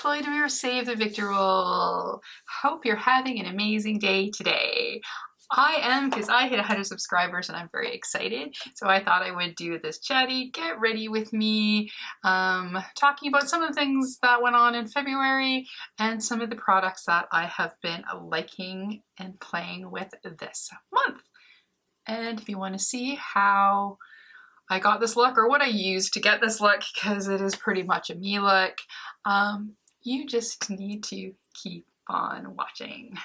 Chloe Demir, Save the Victual. Hope you're having an amazing day today. I am, because I hit 100 subscribers and I'm very excited. So I thought I would do this Chatty Get Ready with me, talking about some of the things that went on in February and some of the products that I have been liking and playing with this month. And if you want to see how I got this look or what I used to get this look, because it is pretty much a me look, you just need to keep on watching.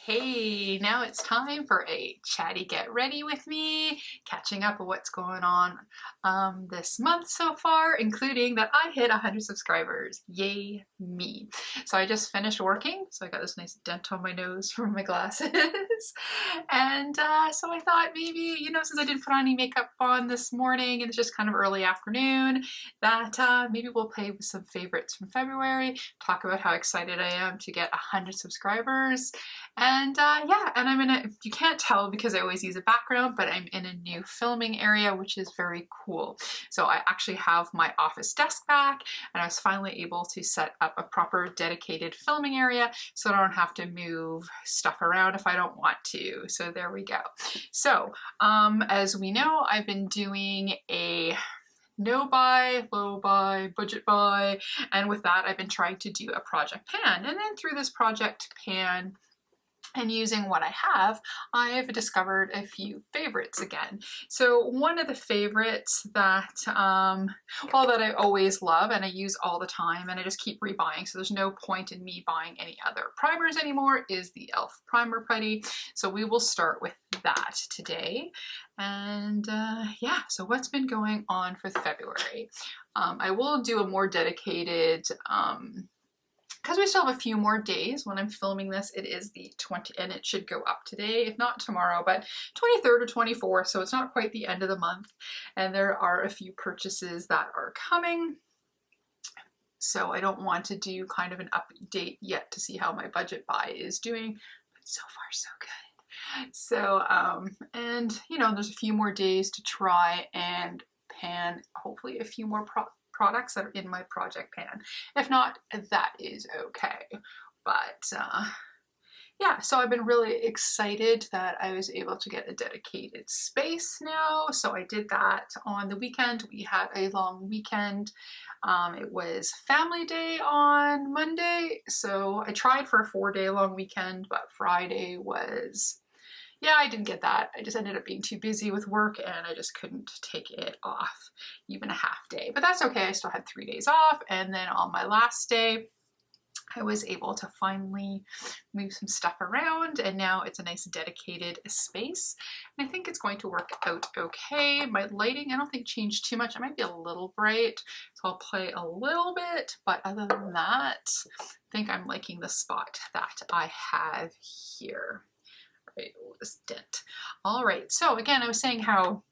Hey, now it's time for a Chatty Get Ready with me, catching up on what's going on this month so far, including that I hit 100 subscribers. Yay me. So I just finished working, so I got this nice dent on my nose from my glasses. And so I thought maybe, since I didn't put any makeup on this morning and it's just kind of early afternoon, that maybe we'll play with some favorites from February, talk about how excited I am to get 100 subscribers. And yeah, and I'm in a, you can't tell because I always use a background, but I'm in a new filming area, which is very cool. So I actually have my office desk back, and I was finally able to set up a proper dedicated filming area so I don't have to move stuff around if I don't want to. So there we go. So as we know, I've been doing a no buy, low buy, budget buy, and with that I've been trying to do a project pan. And then through this project pan and using what I have, I've discovered a few favorites again. So one of the favorites that, that I always love and I use all the time and I just keep rebuying, so there's no point in me buying any other primers anymore, is the e.l.f. Primer Putty. So we will start with that today. And yeah, so what's been going on for February? I will do a more dedicated, because we still have a few more days when I'm filming this. It is the 20th, and it should go up today, if not tomorrow, but 23rd or 24th, so it's not quite the end of the month. And there are a few purchases that are coming. So I don't want to do kind of an update yet to see how my budget buy is doing, but so far so good. So, and there's a few more days to try and pan, hopefully a few more products that are in my project pan. If not, that is okay. But yeah, so I've been really excited that I was able to get a dedicated space now. So I did that on the weekend. We had a long weekend. It was Family Day on Monday. So I tried for a 4-day long weekend, but Friday was, yeah, I didn't get that. I just ended up being too busy with work and I just couldn't take it off even a half day. But that's okay. I still had 3 days off. And then on my last day, I was able to finally move some stuff around, and now it's a nice dedicated space. And I think it's going to work out okay. My lighting, I don't think changed too much. It might be a little bright, so I'll play a little bit. But other than that, I think I'm liking the spot that I have here. Right, oh, this dent. All right, so again, I was saying how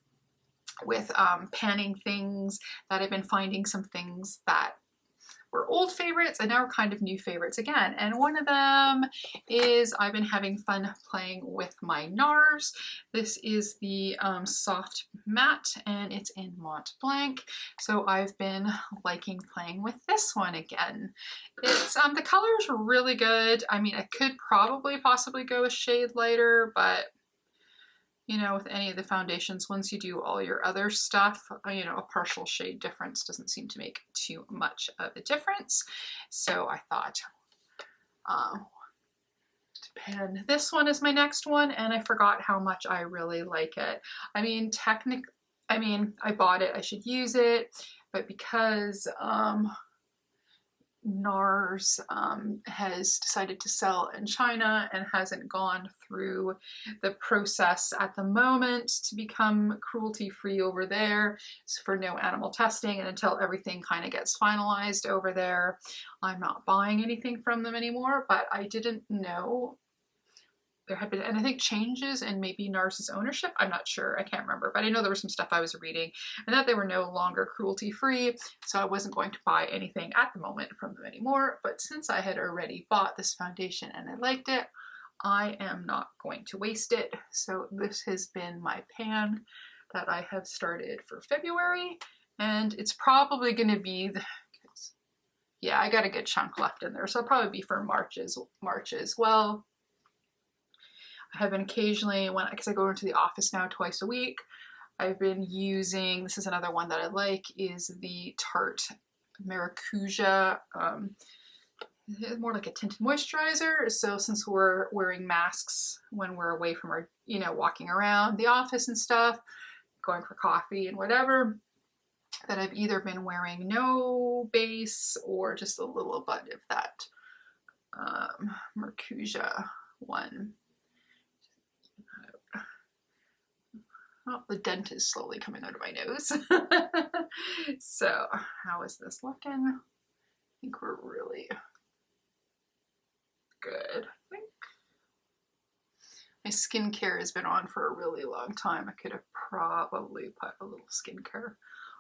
with panning things that I've been finding some things that were old favorites and now are kind of new favorites again. And one of them is I've been having fun playing with my NARS. This is the soft matte and it's in Mont Blanc. So I've been liking playing with this one again. It's the color's really good. I mean, I could probably possibly go a shade lighter, but with any of the foundations, once you do all your other stuff, a partial shade difference doesn't seem to make too much of a difference. So I thought to pan this one is my next one, and I forgot how much I really like it. I mean, I bought it, I should use it, but because NARS has decided to sell in China and hasn't gone through the process at the moment to become cruelty-free over there for no animal testing, and until everything kind of gets finalized over there, I'm not buying anything from them anymore. But I didn't know there had been, and I think, changes in maybe NARS's ownership. I'm not sure, I can't remember, but I know there was some stuff I was reading and that they were no longer cruelty-free, so I wasn't going to buy anything at the moment from them anymore. But since I had already bought this foundation and I liked it, I am not going to waste it. So this has been my pan that I have started for February, and it's probably going to be yeah, I got a good chunk left in there. So it'll probably be for March as well. I have been occasionally, because I go into the office now twice a week, I've been using, this is another one that I like, is the Tarte Maracuja. It's more like a tinted moisturizer. So since we're wearing masks when we're away from our, you know, walking around the office and stuff, going for coffee and whatever, that I've either been wearing no base or just a little bit of that Maracuja one. Oh, the dent is slowly coming out of my nose. So how is this looking? I think we're really good. I think my skincare has been on for a really long time. I could have probably put a little skincare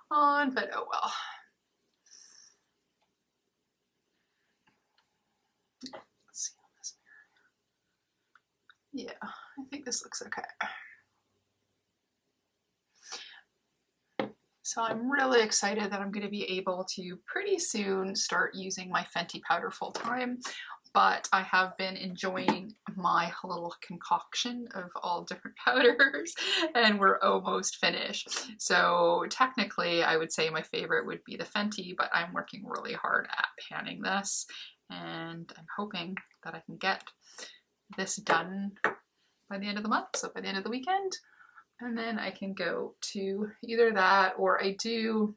on, but oh well. Let's see on this mirror. Yeah, I think this looks okay. So I'm really excited that I'm going to be able to pretty soon start using my Fenty powder full time, but I have been enjoying my little concoction of all different powders and we're almost finished. So technically I would say my favorite would be the Fenty, but I'm working really hard at panning this and I'm hoping that I can get this done by the end of the month, so by the end of the weekend. And then I can go to either that, or I do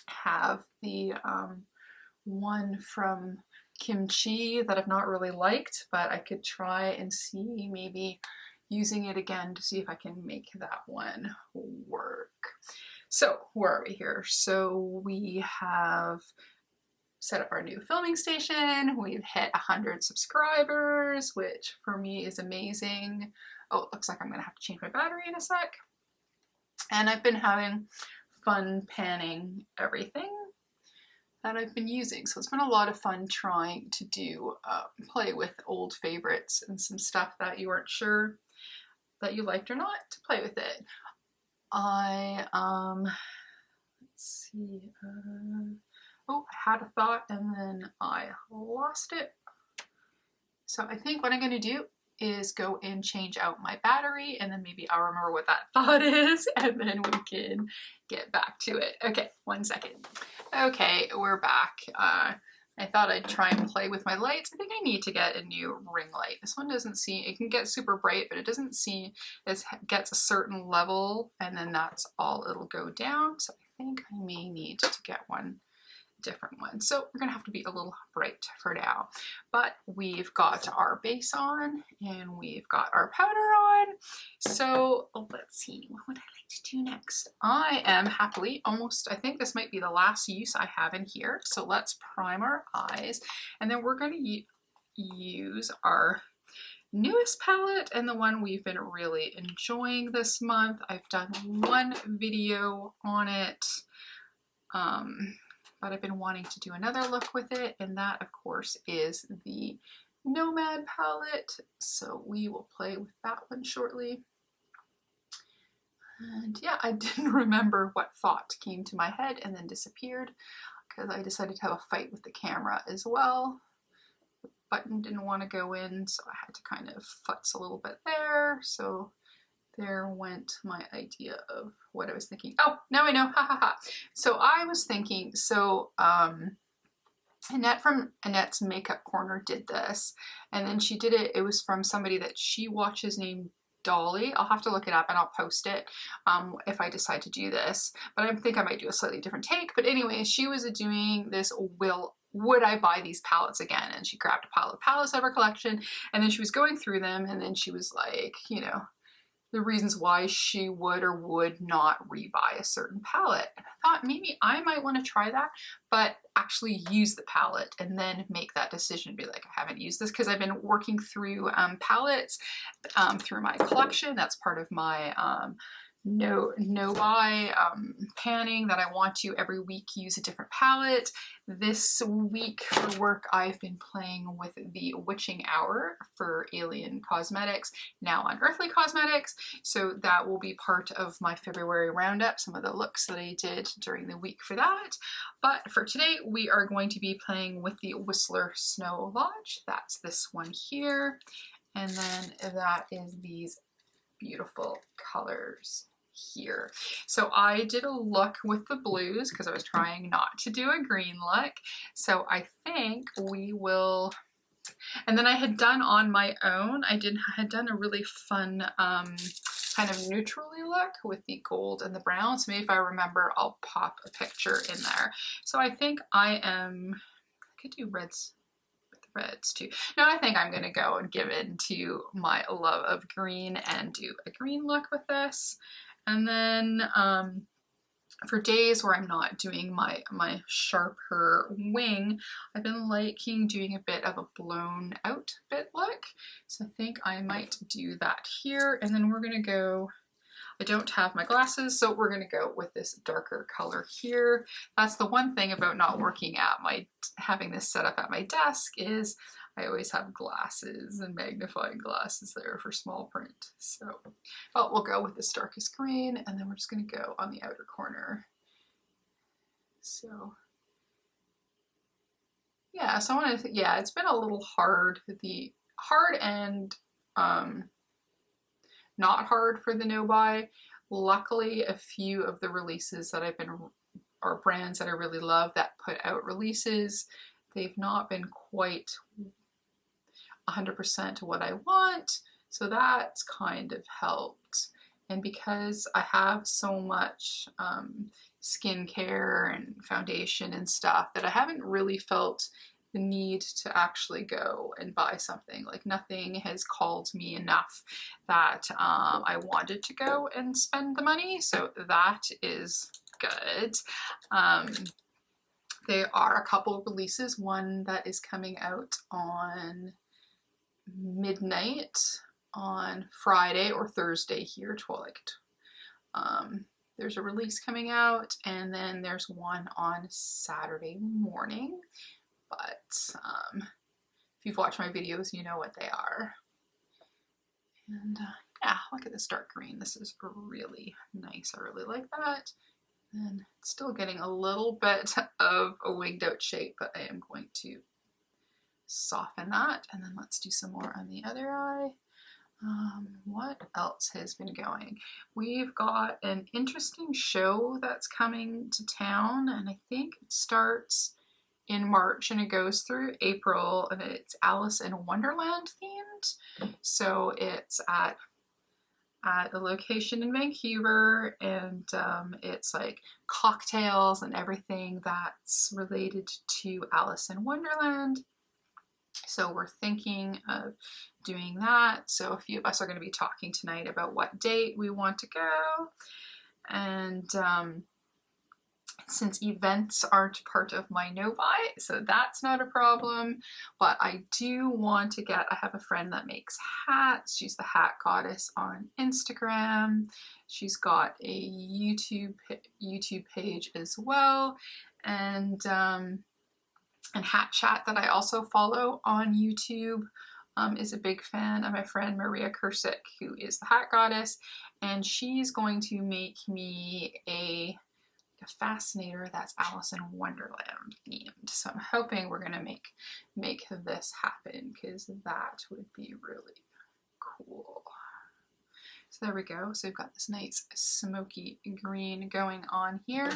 have the one from Kimchi that I've not really liked, but I could try and see maybe using it again to see if I can make that one work. So where are we here? So we have set up our new filming station. We've hit 100 subscribers, which for me is amazing. Oh, it looks like I'm gonna have to change my battery in a sec. And I've been having fun panning everything that I've been using. So it's been a lot of fun trying to do, play with old favorites and some stuff that you weren't sure that you liked or not, to play with it. I, let's see, oh, I had a thought and then I lost it. So I think what I'm gonna do is go and change out my battery and then maybe I'll remember what that thought is and then we can get back to it. Okay, 1 second. Okay, we're back. I thought I'd try and play with my lights. I think I need to get a new ring light. This one doesn't see, it can get super bright, but it doesn't see, it gets a certain level and then that's all it'll go down. So I think I may need to get one different one. So we're gonna have to be a little bright for now, but we've got our base on and we've got our powder on. So let's see, what would I like to do next? I am happily almost, I think this might be the last use I have in here. So let's prime our eyes and then we're gonna use our newest palette and the one we've been really enjoying this month. I've done one video on it. But I've been wanting to do another look with it, and that of course is the Nomad palette. So we will play with that one shortly. And yeah, I didn't remember what thought came to my head and then disappeared because I decided to have a fight with the camera as well. The button didn't want to go in, so I had to kind of futz a little bit there. So there went my idea of what I was thinking. Oh, now I know, ha ha ha. So I was thinking, so Annette from Annette's Makeup Corner did this, and then she did it, it was from somebody that she watches named Dolly. I'll have to look it up and I'll post it if I decide to do this, but I think I might do a slightly different take. But anyway, she was doing this, would I buy these palettes again? And she grabbed a pile of palettes out of her collection, and then she was going through them, and then she was like, you know, the reasons why she would or would not rebuy a certain palette. And I thought maybe I might want to try that, but actually use the palette and then make that decision, be like, I haven't used this, because I've been working through palettes through my collection. That's part of my no buy panning that I want to every week use a different palette. This week for work I've been playing with the Witching Hour for Alien Cosmetics, now Unearthly Cosmetics, so that will be part of my February roundup, some of the looks that I did during the week for that. But for today we are going to be playing with the Whistler Snow Lodge. That's this one here, and then that is these beautiful colors here. So I did a look with the blues because I was trying not to do a green look. So I think we will, and then I had done on my own, I had done a really fun kind of neutrally look with the gold and the brown. So maybe if I remember, I'll pop a picture in there. So I think I could do reds too. No, I think I'm gonna go and give in to my love of green and do a green look with this. And then for days where I'm not doing my sharper wing, I've been liking doing a bit of a blown out bit look. So I think I might do that here. And then we're gonna go, I don't have my glasses, so we're gonna go with this darker color here. That's the one thing about not working at having this set up at my desk is I always have glasses and magnifying glasses there for small print. So, but we'll go with this darkest green, and then we're just gonna go on the outer corner. So, yeah, so I wanna, yeah, it's been a little hard, hard and not hard for the no buy. Luckily, a few of the releases that or brands that I really love that put out releases, they've not been quite 100% what I want, so that's kind of helped. And because I have so much skincare and foundation and stuff that I haven't really felt the need to actually go and buy something. Like nothing has called me enough that I wanted to go and spend the money, so that is good. There are a couple of releases, one that is coming out on midnight on Friday or Thursday here, 12. There's a release coming out, and then there's one on Saturday morning. But if you've watched my videos, you know what they are. And yeah, look at this dark green. This is really nice. I really like that. And it's still getting a little bit of a winged out shape, but I am going to soften that. And then let's do some more on the other eye. What else has been going? We've got an interesting show that's coming to town, and I think it starts in March and it goes through April, and it's Alice in Wonderland themed. So it's at a location in Vancouver, and it's like cocktails and everything that's related to Alice in Wonderland. So we're thinking of doing that. So a few of us are going to be talking tonight about what date we want to go. And since events aren't part of my no buy, so that's not a problem. But I do want to I have a friend that makes hats. She's the Hat Goddess on Instagram. She's got a YouTube page as well. And Hat Chat that I also follow on YouTube is a big fan of my friend Maria Kursick, who is the Hat Goddess, and she's going to make me a fascinator that's Alice in Wonderland themed. So I'm hoping we're gonna make this happen, because that would be really cool. So there we go. So we've got this nice smoky green going on here,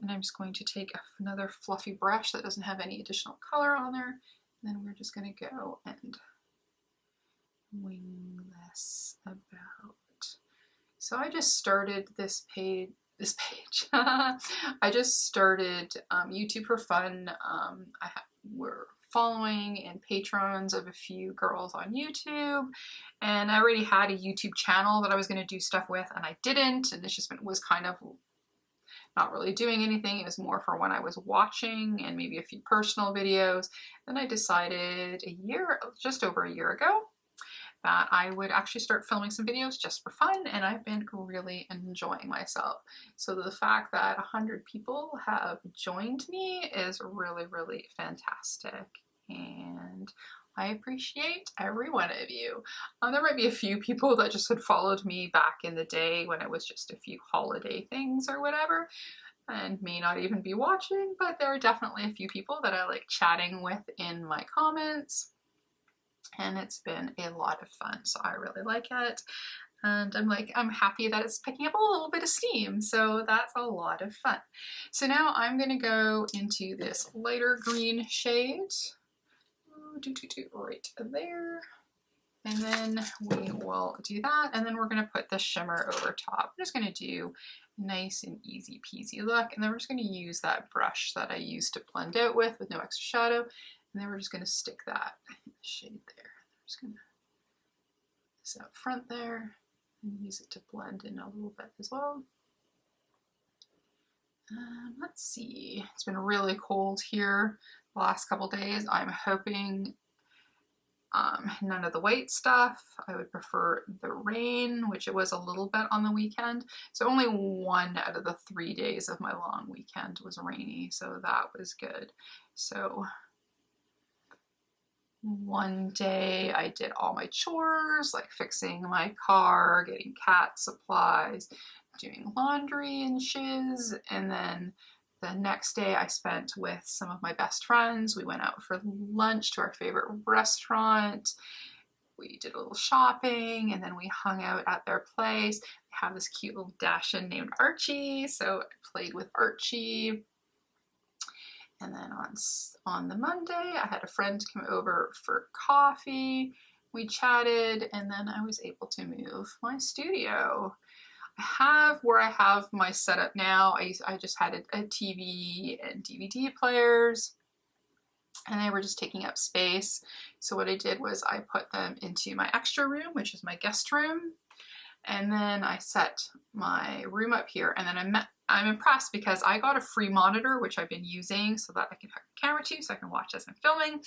and I'm just going to take another fluffy brush that doesn't have any additional color on there, and then we're just going to go and wing this about. So I just started this page. I just started YouTube for fun. We're following and patrons of a few girls on YouTube, and I already had a YouTube channel that I was going to do stuff with, and I didn't, and it was kind of not really doing anything. It was more for when I was watching and maybe a few personal videos. Then I decided just over a year ago that I would actually start filming some videos just for fun, and I've been really enjoying myself. So the fact that 100 people have joined me is really, really fantastic, and I appreciate every one of you. There might be a few people that just had followed me back in the day when it was just a few holiday things or whatever, and may not even be watching, but there are definitely a few people that I like chatting with in my comments, and it's been a lot of fun, so I really like it. And I'm happy that it's picking up a little bit of steam, so that's a lot of fun. So now I'm gonna go into this lighter green shade, right there. And then we will do that, and then we're going to put the shimmer over top. I'm just going to do a nice and easy peasy look, and then we're just going to use that brush that I used to blend out with no extra shadow, and then we're just going to stick that in the shade there. I'm just going to put this out front there and use it to blend in a little bit as well. Let's see, it's been really cold here the last couple days. I'm hoping none of the white stuff. I would prefer the rain, which it was a little bit on the weekend. So only 1 out of the 3 days of my long weekend was rainy, so that was good. So one day I did all my chores, like fixing my car, getting cat supplies, doing laundry and shiz, and then the next day I spent with some of my best friends. We went out for lunch to our favorite restaurant. We did a little shopping, and then we hung out at their place. They have this cute little Dashin named Archie, so I played with Archie. And then on the Monday, I had a friend come over for coffee. We chatted, and then I was able to move my studio. Where I have my setup now, I just had a TV and DVD players, and they were just taking up space. So what I did was I put them into my extra room, which is my guest room, and then I set my room up here, and then I'm impressed because I got a free monitor, which I've been using so that I can hook a camera to so I can watch as I'm filming.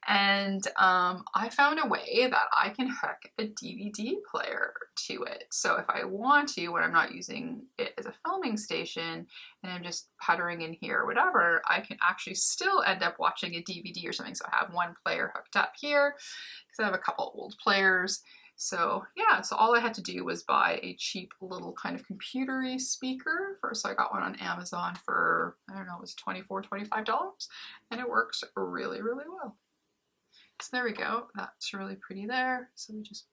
And I found a way that I can hook a DVD player to it. So if I want to, when I'm not using it as a filming station and I'm just puttering in here or whatever, I can actually still end up watching a DVD or something. So I have one player hooked up here because I have a couple old players. So yeah, so all I had to do was buy a cheap little kind of computery speaker. So I got one on Amazon for, I don't know, it was $24, $25, and it works really, really well. So there we go, that's really pretty there. So we just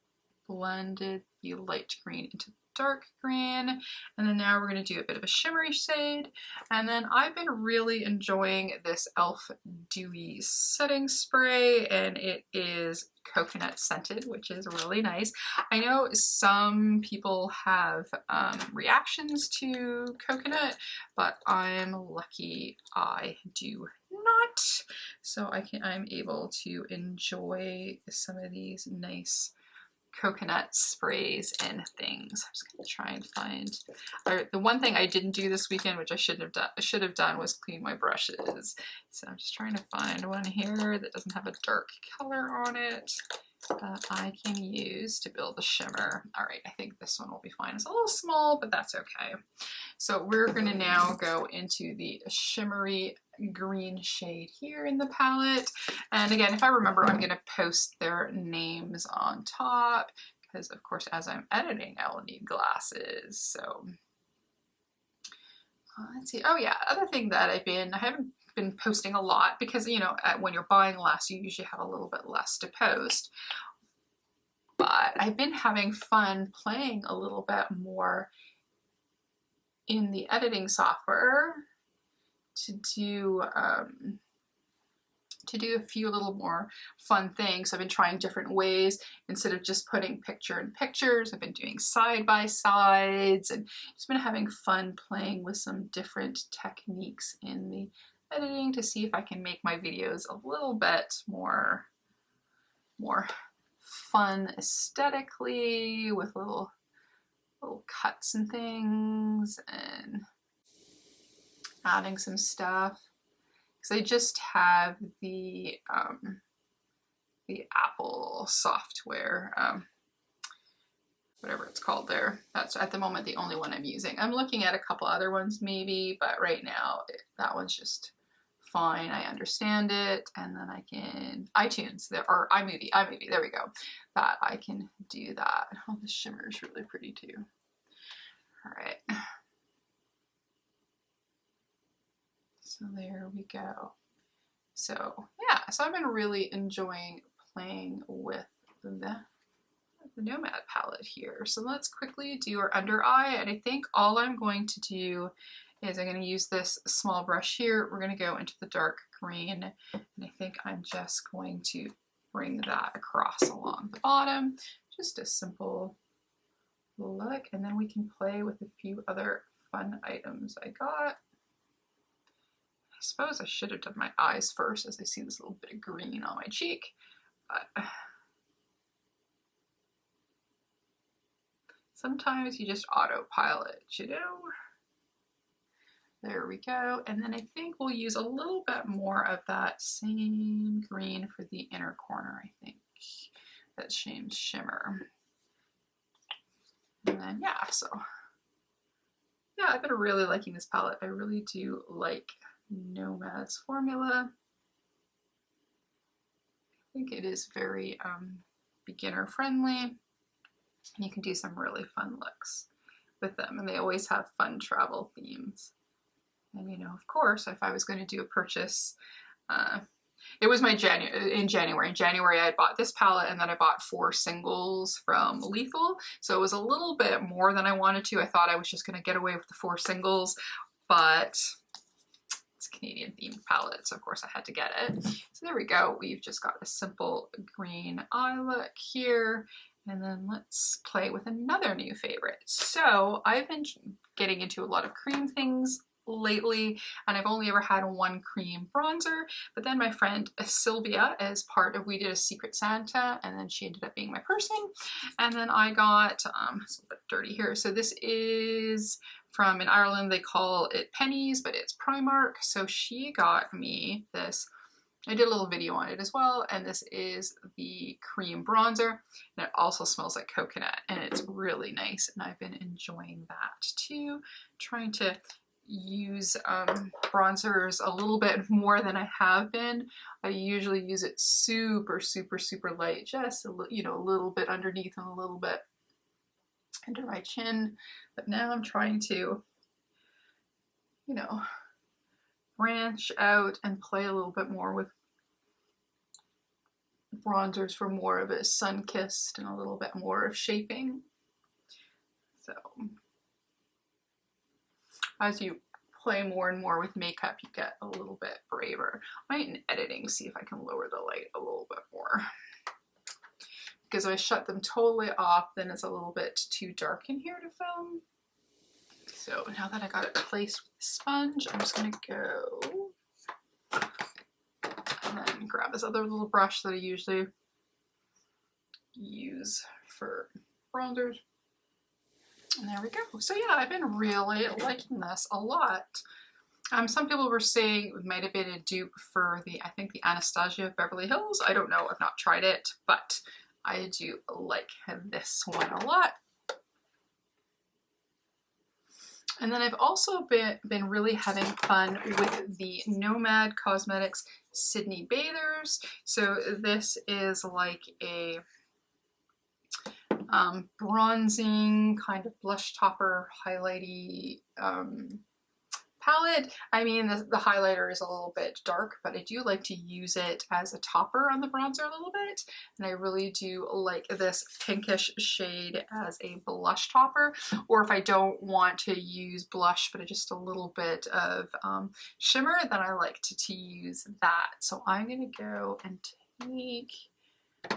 blended the light green into dark green, and then now we're going to do a bit of a shimmery shade. And then I've been really enjoying this e.l.f. Dewy setting spray, and it is coconut scented, which is really nice. I know some people have reactions to coconut, but I'm lucky I do not. So I'm able to enjoy some of these nice coconut sprays and things. I'm just gonna try and find, the one thing I didn't do this weekend, which I should have done, was clean my brushes. So I'm just trying to find one here that doesn't have a dark color on it that I can use to build a shimmer. All right, I think this one will be fine. It's a little small, but that's okay. So we're gonna now go into the shimmery green shade here in the palette. And again, if I remember, I'm gonna post their names on top because of course, as I'm editing, I will need glasses. So let's see. Oh yeah, other thing that I haven't been posting a lot because, you know, when you're buying less, you usually have a little bit less to post. But I've been having fun playing a little bit more in the editing software to do a few little more fun things. I've been trying different ways. Instead of just putting picture in pictures, I've been doing side-by-sides and just been having fun playing with some different techniques in the editing to see if I can make my videos a little bit more fun aesthetically with little cuts and things and adding some stuff. Because I just have the the Apple software, whatever it's called there. That's at the moment the only one I'm using. I'm looking at a couple other ones maybe, but right now that one's just fine. I understand it. And then I can, iTunes, or iMovie, there we go. That I can do that. Oh, the shimmer is really pretty too. All right. So there we go. So yeah, so I've been really enjoying playing with the Nomad palette here. So let's quickly do our under eye, and I think all I'm going to do is I'm going to use this small brush here. We're going to go into the dark green, and I think I'm just going to bring that across along the bottom. Just a simple look, and then we can play with a few other fun items I got. I suppose I should have done my eyes first, as I see this little bit of green on my cheek, but sometimes you just autopilot, you know? There we go. And then I think we'll use a little bit more of that same green for the inner corner, I think. That same shimmer. And then, yeah, so. Yeah, I've been really liking this palette. I really do like Nomad's formula. I think it is very beginner friendly. And you can do some really fun looks with them, and they always have fun travel themes. And you know, of course, if I was going to do a purchase, it was my in January. In January, I bought this palette, and then I bought 4 singles from Lethal. So it was a little bit more than I wanted to. I thought I was just going to get away with the 4 singles, but it's a Canadian themed palette, so of course I had to get it. So there we go. We've just got a simple green eye look here. And then let's play with another new favorite. So I've been getting into a lot of cream things lately, and I've only ever had one cream bronzer, but then my friend Sylvia, as part of, we did a Secret Santa, and then she ended up being my person. And then I got, it's a little bit dirty here. So this is from, in Ireland, they call it pennies, but it's Primark. So she got me this. I did a little video on it as well, and this is the cream bronzer, and it also smells like coconut, and it's really nice, and I've been enjoying that too. Trying to use bronzers a little bit more than I have been. I usually use it super, super, super light, just a little bit underneath and a little bit under my chin, but now I'm trying to, you know, branch out and play a little bit more with bronzers for more of a sun-kissed and a little bit more of shaping. So as you play more and more with makeup, you get a little bit braver. I might in editing see if I can lower the light a little bit more, because if I shut them totally off, then it's a little bit too dark in here to film. So now that I got it placed with the sponge, I'm just gonna go and then grab this other little brush that I usually use for bronzers. And there we go. So yeah, I've been really liking this a lot. Some people were saying it might have been a dupe for the, I think the Anastasia of Beverly Hills. I don't know, I've not tried it, but I do like this one a lot. And then I've also been really having fun with the Nomad Cosmetics Sydney Bathers. So this is like a bronzing kind of blush topper highlighty palette. I mean, the highlighter is a little bit dark, but I do like to use it as a topper on the bronzer a little bit. And I really do like this pinkish shade as a blush topper. Or if I don't want to use blush, but just a little bit of shimmer, then I like to use that. So I'm going to go and take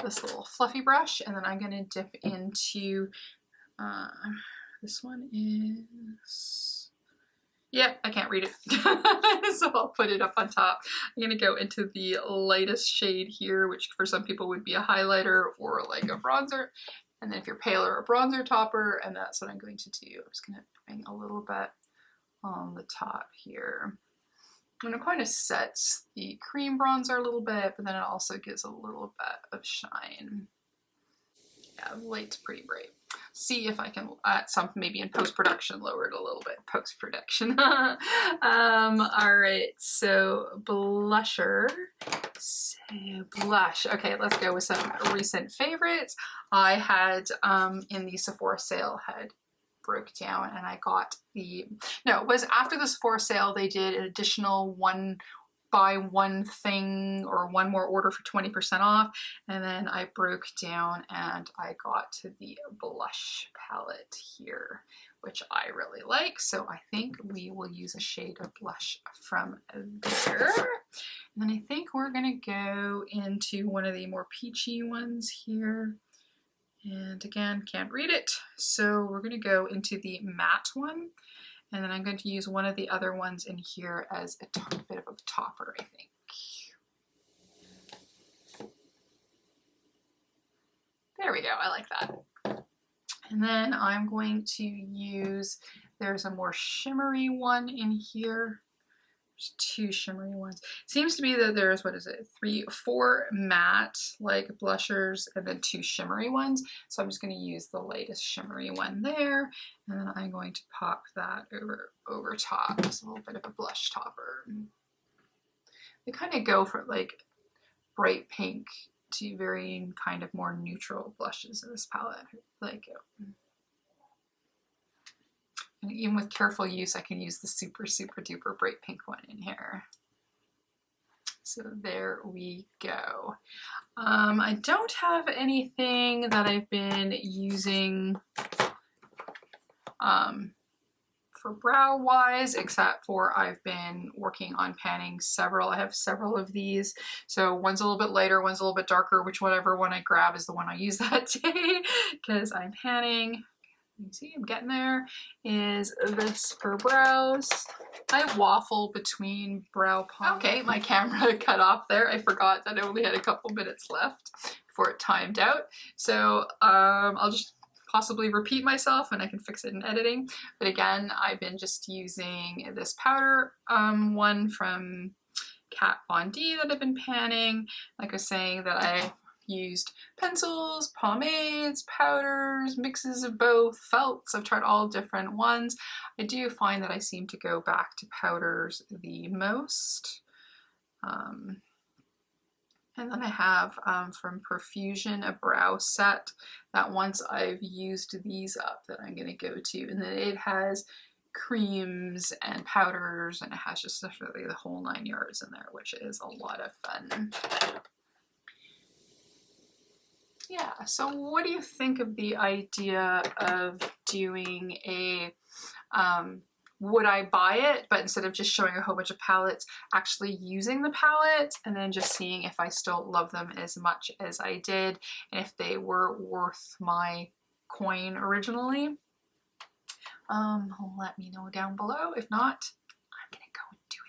this little fluffy brush, and then I'm going to dip into, this one is, yeah, I can't read it, so I'll put it up on top. I'm going to go into the lightest shade here, which for some people would be a highlighter or like a bronzer. And then if you're paler, a bronzer topper, and that's what I'm going to do. I'm just going to bring a little bit on the top here. And it kind of sets the cream bronzer a little bit, but then it also gives a little bit of shine. Yeah, the light's pretty bright. See if I can, at some, maybe in post-production, lower it a little bit. Post-production. All right, so blusher. So blush. Okay, let's go with some recent favorites. I had, in the Sephora sale, had broke down and I got the, no, it was after the Sephora sale, they did an additional buy one thing or one more order for 20% off. And then I broke down and I got to the blush palette here, which I really like. So I think we will use a shade of blush from there. And then I think we're gonna go into one of the more peachy ones here. And again, can't read it. So we're gonna go into the matte one. And then I'm going to use one of the other ones in here as a bit of a topper, I think. There we go, I like that. And then I'm going to use, there's a more shimmery one in here. There's two shimmery ones. Seems to be that there's, what is it, 4 matte like blushers and then 2 shimmery ones. So I'm just going to use the lightest shimmery one there. And then I'm going to pop that over top. Just a little bit of a blush topper. They kind of go for like bright pink to varying kind of more neutral blushes in this palette. I like it. And even with careful use, I can use the super, super duper bright pink one in here. So there we go. I don't have anything that I've been using for brow wise, except for I've been working on panning several. I have several of these. So one's a little bit lighter, one's a little bit darker, whichever one I grab is the one I use that day because I'm panning. You see, I'm getting there, is this for brows. I waffle between brow pomade. Okay, my camera cut off there. I forgot that I only had a couple minutes left before it timed out. So I'll just possibly repeat myself and I can fix it in editing. But again, I've been just using this powder one from Kat Von D that I've been panning. Like I was saying, that I used pencils, pomades, powders, mixes of both, felts. I've tried all different ones. I do find that I seem to go back to powders the most. And then I have from Profusion a brow set that once I've used these up that I'm going to go to, and then it has creams and powders and it has just really the whole 9 yards in there, which is a lot of fun. Yeah, so what do you think of the idea of doing a, would I buy it, but instead of just showing a whole bunch of palettes, actually using the palette and then just seeing if I still love them as much as I did and if they were worth my coin originally? Let me know down below. If not, I'm gonna go and do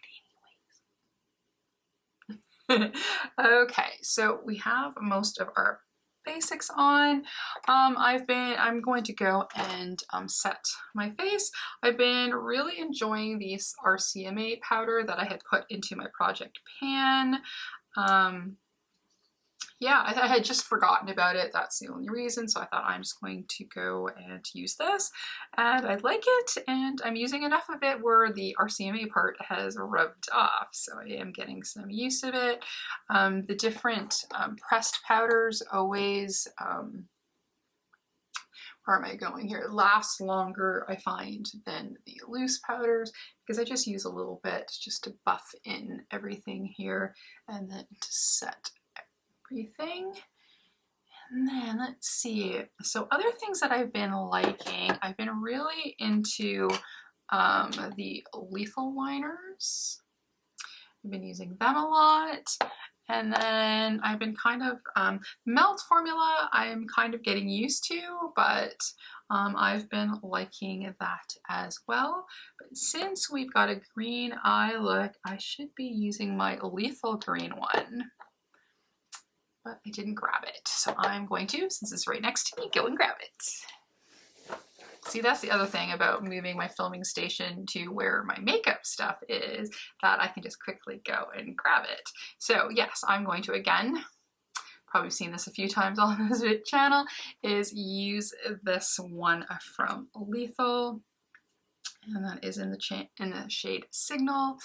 it anyways. Okay, so we have most of our basics on. I'm going to go and set my face. I've been really enjoying this RCMA powder that I had put into my project pan. Yeah, I had just forgotten about it. That's the only reason. So I thought I'm just going to go and use this. And I like it. And I'm using enough of it where the RCMA part has rubbed off. So I am getting some use of it. The different pressed powders always, where am I going here? Last longer, I find, than the loose powders because I just use a little bit just to buff in everything here and then to set everything. And then let's see. So other things that I've been liking, I've been really into the lethal liners. I've been using them a lot. And then I've been kind of, melt formula I'm kind of getting used to, but I've been liking that as well. But since we've got a green eye look, I should be using my lethal green one. But I didn't grab it. So I'm going to, since it's right next to me, go and grab it. See, that's the other thing about moving my filming station to where my makeup stuff is, that I can just quickly go and grab it. So yes, I'm going to, again, probably seen this a few times on this channel, is use this one from Lethal, and that is in the shade Signal.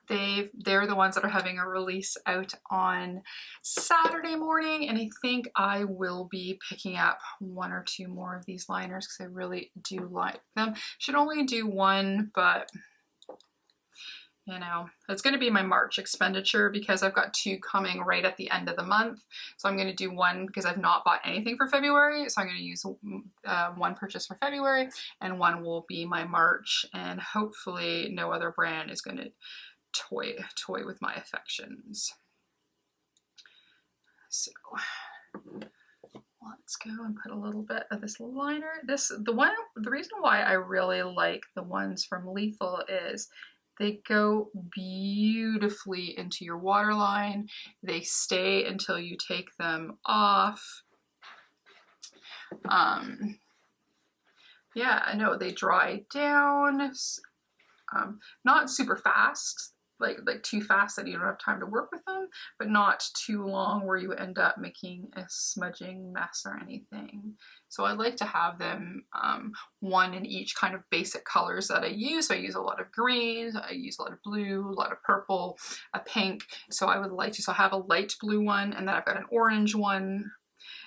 They're the ones that are having a release out on Saturday morning, and I think I will be picking up 1 or 2 more of these liners because I really do like them. Should only do one, but you know, it's going to be my March expenditure because I've got 2 coming right at the end of the month. So I'm going to do one because I've not bought anything for February. So I'm going to use one purchase for February, and one will be my March, and hopefully no other brand is going to toy with my affections. So let's go and put a little bit of this liner. The reason why I really like the ones from Lethal is they go beautifully into your waterline. They stay until you take them off. Yeah, I know they dry down, not super fast, like too fast that you don't have time to work with them, but not too long where you end up making a smudging mess or anything. So I like to have them one in each kind of basic colors that I use. So I use a lot of greens, I use a lot of blue, a lot of purple, a pink. So I would like to, so I have a light blue one, and then I've got an orange one.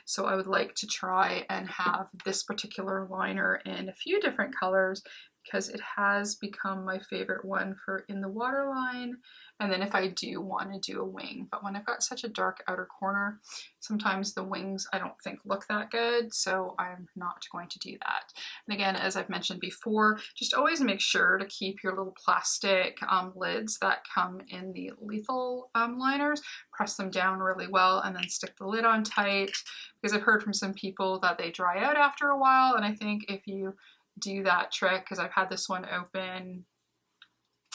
So I would like to try and have this particular liner in a few different colors, because it has become my favorite one for in the waterline. And then if I do want to do a wing, but when I've got such a dark outer corner, sometimes the wings I don't think look that good, so I'm not going to do that. And again, as I've mentioned before, just always make sure to keep your little plastic lids that come in the Lethal liners, press them down really well, and then stick the lid on tight, because I've heard from some people that they dry out after a while, and I think if you do that trick, because I've had this one open,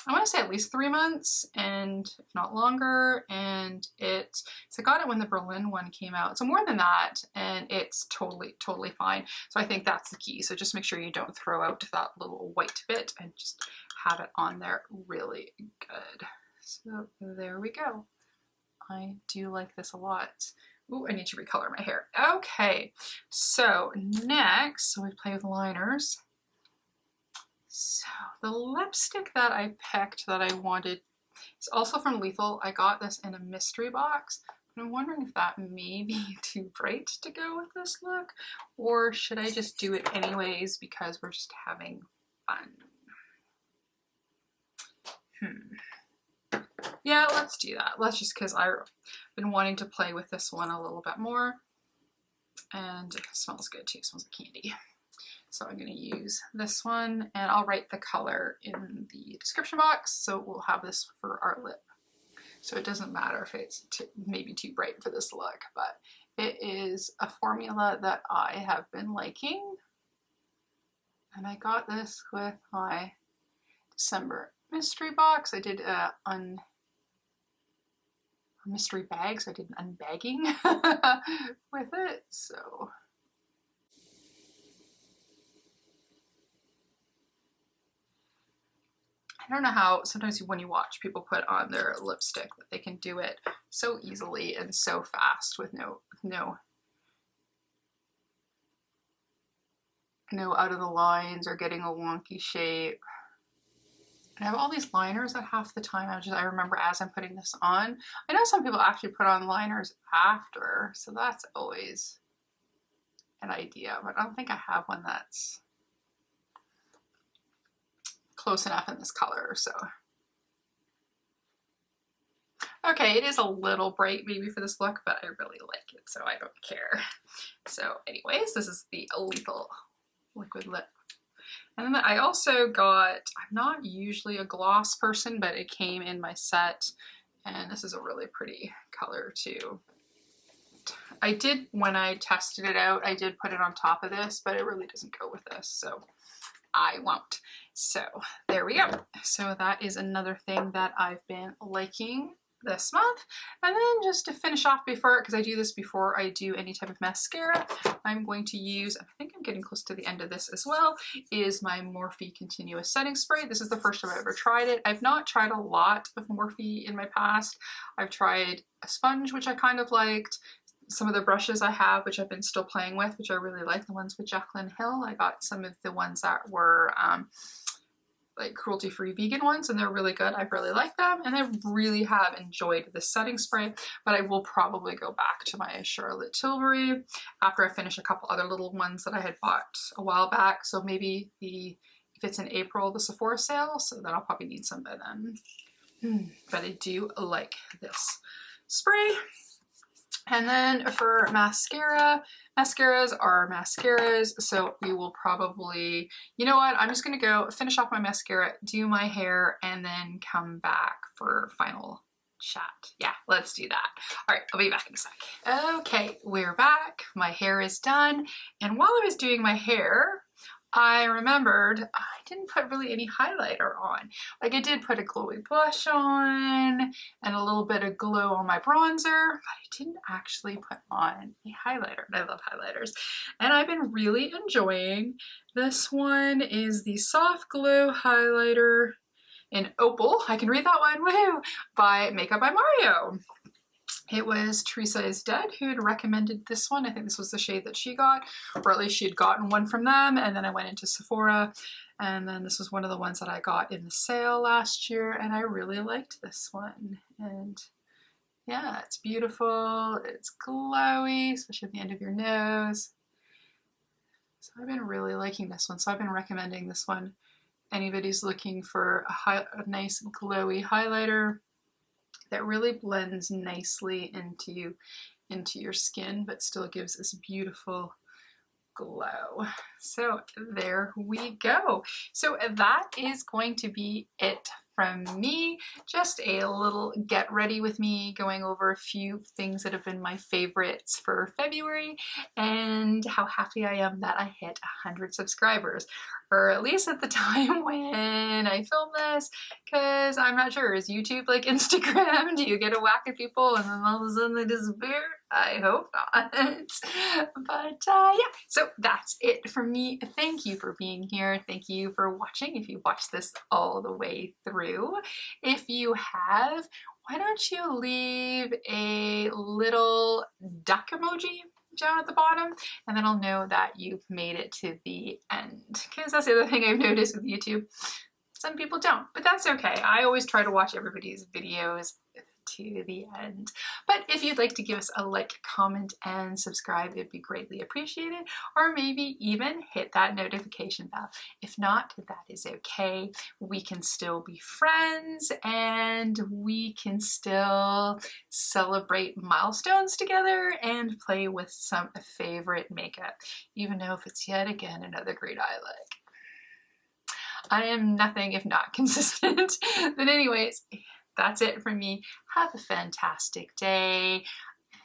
I want to say at least 3 months, and if not longer, and so I got it when the Berlin one came out, so more than that, and it's totally fine. So I think that's the key. So just make sure you don't throw out that little white bit, and just have it on there really good. So there we go. I do like this a lot. Ooh, I need to recolor my hair. Okay, so next, so we play with liners. So the lipstick that I picked that I wanted is also from Lethal. I got this in a mystery box, but I'm wondering if that may be too bright to go with this look, or should I just do it anyways because we're just having fun? Yeah, let's do that. Let's just, because I've been wanting to play with this one a little bit more, and it smells good too. It smells like candy. So I'm going to use this one, and I'll write the color in the description box, so we'll have this for our lip. So it doesn't matter if it's maybe too bright for this look, but it is a formula that I have been liking, and I got this with my December mystery box. I did a mystery bag, so I did an unbagging with it, so. I don't know how sometimes when you watch people put on their lipstick that they can do it so easily and so fast with no out of the lines or getting a wonky shape. And I have all these liners that half the time I remember as I'm putting this on. I know some people actually put on liners after, so that's always an idea, but I don't think I have one that's close enough in this color, so. Okay, it is a little bright maybe for this look, but I really like it, so I don't care. So anyways, this is the Lethal liquid lip. And then I also got, I'm not usually a gloss person, but it came in my set, and this is a really pretty color too. I did, when I tested it out, I did put it on top of this, but it really doesn't go with this, so I won't. So there we go. So that is another thing that I've been liking this month. And then just to finish off before, because I do this before I do any type of mascara, I'm going to use, and I think I'm getting close to the end of this as well, is my Morphe Continuous Setting Spray. This is the first time I've ever tried it. I've not tried a lot of Morphe in my past. I've tried a sponge, which I kind of liked. Some of the brushes I have, which I've been still playing with, which I really like, the ones with Jaclyn Hill. I got some of the ones that were like cruelty-free vegan ones, and they're really good. I really like them, and I really have enjoyed the setting spray, but I will probably go back to my Charlotte Tilbury after I finish a couple other little ones that I had bought a while back. So maybe if it's in April, the Sephora sale, so then I'll probably need some by then. But I do like this spray. And then for mascara, mascaras are mascaras, so we will probably, you know what, I'm just gonna go finish off my mascara, do my hair, and then come back for final chat. Yeah, let's do that. All right, I'll be back in a sec. Okay, we're back. My hair is done, and while I was doing my hair, I remembered I didn't put really any highlighter on. Like, I did put a glowy blush on and a little bit of glow on my bronzer, but I didn't actually put on a highlighter. And I love highlighters. And I've been really enjoying this one. Is the Soft Glow Highlighter in Opal. I can read that one, woohoo, by Makeup by Mario. It was Teresa is Dead who had recommended this one. I think this was the shade that she got, or at least she had gotten one from them. And then I went into Sephora, and then this was one of the ones that I got in the sale last year, and I really liked this one. And yeah, it's beautiful. It's glowy, especially at the end of your nose. So I've been really liking this one. So I've been recommending this one. Anybody's looking for a nice glowy highlighter that really blends nicely into your skin, but still gives this beautiful glow. So there we go. So that is going to be it from me. Just a little get ready with me, going over a few things that have been my favorites for February, and how happy I am that I hit 100 subscribers, or at least at the time when I filmed this, because I'm not sure, is YouTube like Instagram? Do you get a whack of people and then all of a sudden they disappear? I hope not. But yeah, so that's it for me. Thank you for being here. Thank you for watching, if you watched this all the way through. If you have, why don't you leave a little duck emoji down at the bottom, and then I'll know that you've made it to the end, because that's the other thing I've noticed with YouTube. Some people don't, but that's okay. I always try to watch everybody's videos to the end. But if you'd like to give us a like, comment, and subscribe, it'd be greatly appreciated. Or maybe even hit that notification bell. If not, that is okay. We can still be friends, and we can still celebrate milestones together and play with some favorite makeup, even though if it's yet again another great eye look. I am nothing if not consistent. But anyways, that's it from me. Have a fantastic day,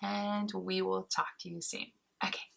and we will talk to you soon. Okay.